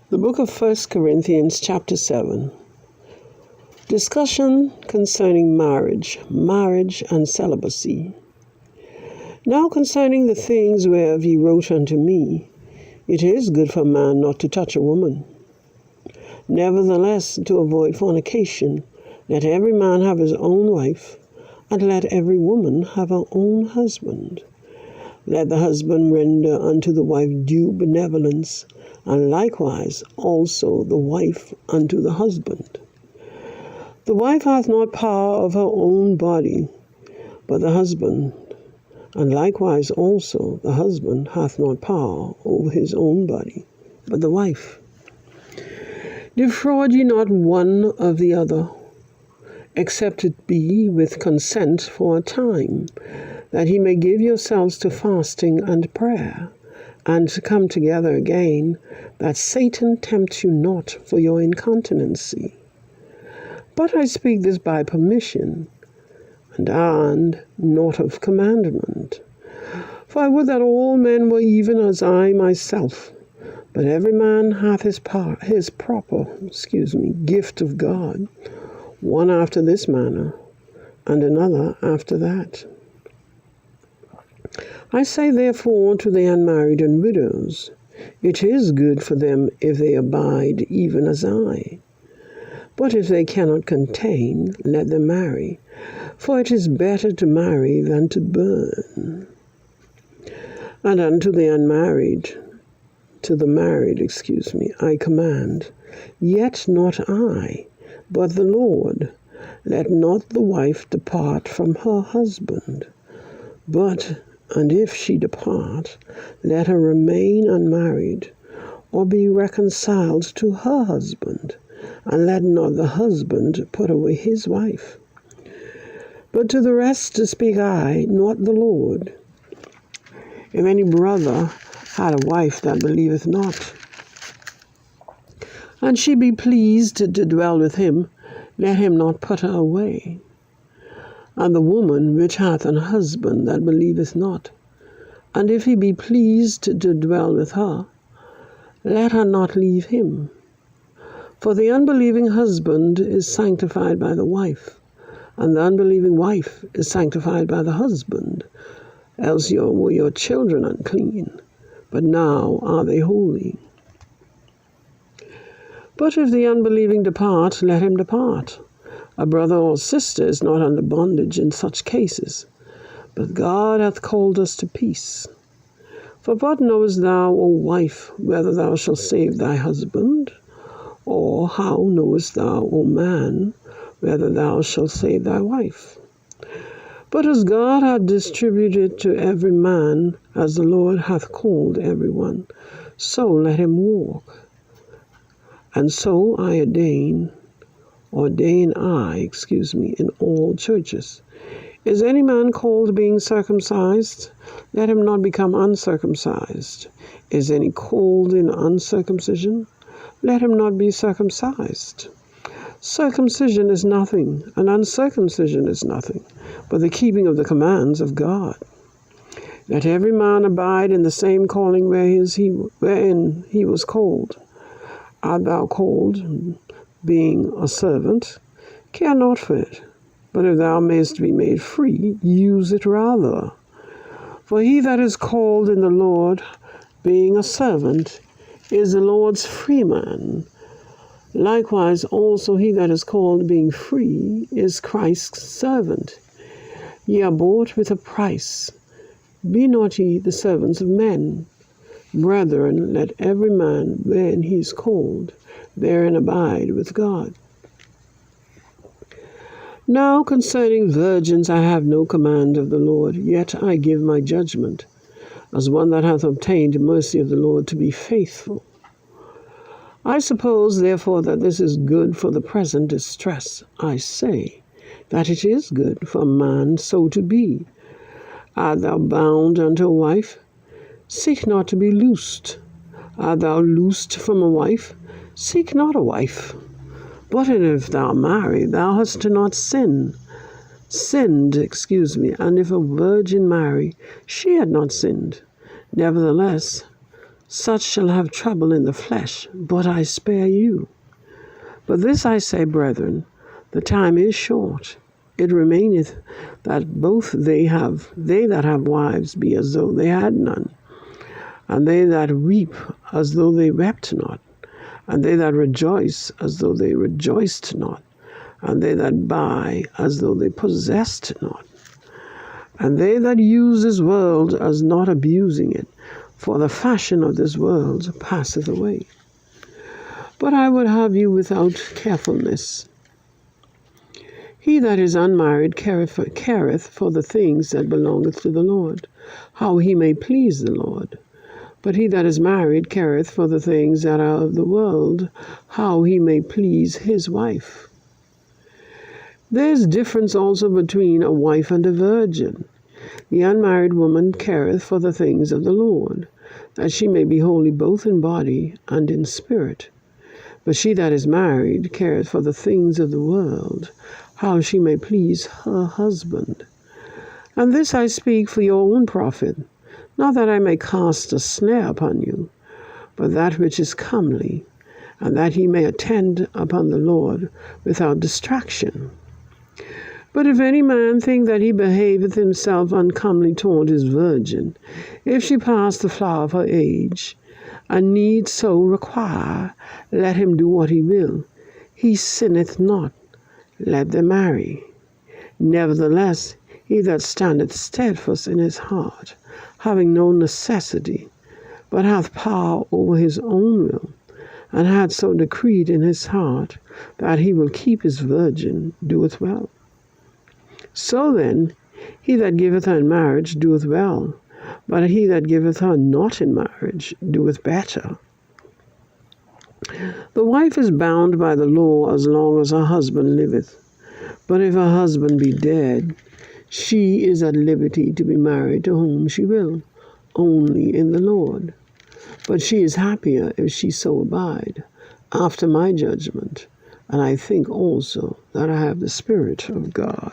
The book of 1 Corinthians chapter 7. Discussion concerning marriage and celibacy. Now concerning the things whereof ye wrote unto me, it is good for a man not to touch a woman. Nevertheless, to avoid fornication, let every man have his own wife, and let every woman have her own husband. Let the husband render unto the wife due benevolence, and likewise also the wife unto the husband. The wife hath not power of her own body, but the husband, and likewise also the husband hath not power over his own body, but the wife. Defraud ye not one of the other, except it be with consent for a time, that ye may give yourselves to fasting and prayer, and to come together again, that Satan tempt you not for your incontinency. But I speak this by permission, and not of commandment. For I would that all men were even as I myself, but every man hath his proper gift of God, one after this manner, and another after that. I say therefore to the unmarried and widows, it is good for them if they abide even as I. But if they cannot contain, let them marry, for it is better to marry than to burn. And unto the married, I command, yet not I, but the Lord, let not the wife depart from her husband, and if she depart, let her remain unmarried, or be reconciled to her husband, and let not the husband put away his wife. But to the rest speak I, not the Lord. If any brother had a wife that believeth not, and she be pleased to dwell with him, let him not put her away. And the woman which hath an husband that believeth not, and if he be pleased to dwell with her, let her not leave him. For the unbelieving husband is sanctified by the wife, and the unbelieving wife is sanctified by the husband. Else were your children unclean, but now are they holy. But if the unbelieving depart, let him depart. A brother or sister is not under bondage in such cases, but God hath called us to peace. For what knowest thou, O wife, whether thou shalt save thy husband? Or how knowest thou, O man, whether thou shalt save thy wife? But as God hath distributed to every man, as the Lord hath called every one, so let him walk. And so I ordain in all churches. Is any man called being circumcised? Let him not become uncircumcised. Is any called in uncircumcision? Let him not be circumcised. Circumcision is nothing, and uncircumcision is nothing, but the keeping of the commands of God. Let every man abide in the same calling wherein he was called. Art thou called, being a servant? Care not for it. But if thou mayest be made free, use it rather. For he that is called in the Lord, being a servant, is the Lord's freeman. Likewise also he that is called being free is Christ's servant. Ye are bought with a price. Be not ye the servants of men. Brethren, let every man, when he is called, therein abide with God. Now concerning virgins I have no command of the Lord, yet I give my judgment, as one that hath obtained mercy of the Lord to be faithful. I suppose, therefore, that this is good for the present distress. I say that it is good for a man so to be. Art thou bound unto a wife? Seek not to be loosed. Art thou loosed from a wife? Seek not a wife. But if thou marry, thou hast not sinned, and if a virgin marry, she had not sinned. Nevertheless, such shall have trouble in the flesh, but I spare you. But this I say, brethren, the time is short. It remaineth that both they that have wives be as though they had none, and they that weep as though they wept not, and they that rejoice as though they rejoiced not, and they that buy as though they possessed not, and they that use this world as not abusing it, for the fashion of this world passeth away. But I would have you without carefulness. He that is unmarried careth for the things that belongeth to the Lord, how he may please the Lord. But he that is married careth for the things that are of the world, how he may please his wife. There is difference also between a wife and a virgin. The unmarried woman careth for the things of the Lord, that she may be holy both in body and in spirit. But she that is married careth for the things of the world, how she may please her husband. And this I speak for your own profit, not that I may cast a snare upon you, but that which is comely, and that he may attend upon the Lord without distraction. But if any man think that he behaveth himself uncomely toward his virgin, if she pass the flower of her age, and need so require, let him do what he will. He sinneth not. Let them marry. Nevertheless, he that standeth steadfast in his heart, having no necessity, but hath power over his own will, and hath so decreed in his heart that he will keep his virgin, doeth well. So then, he that giveth her in marriage doeth well, but he that giveth her not in marriage doeth better. The wife is bound by the law as long as her husband liveth. But if her husband be dead, she is at liberty to be married to whom she will, only in the Lord. But she is happier if she so abide, after my judgment, and I think also that I have the Spirit of God.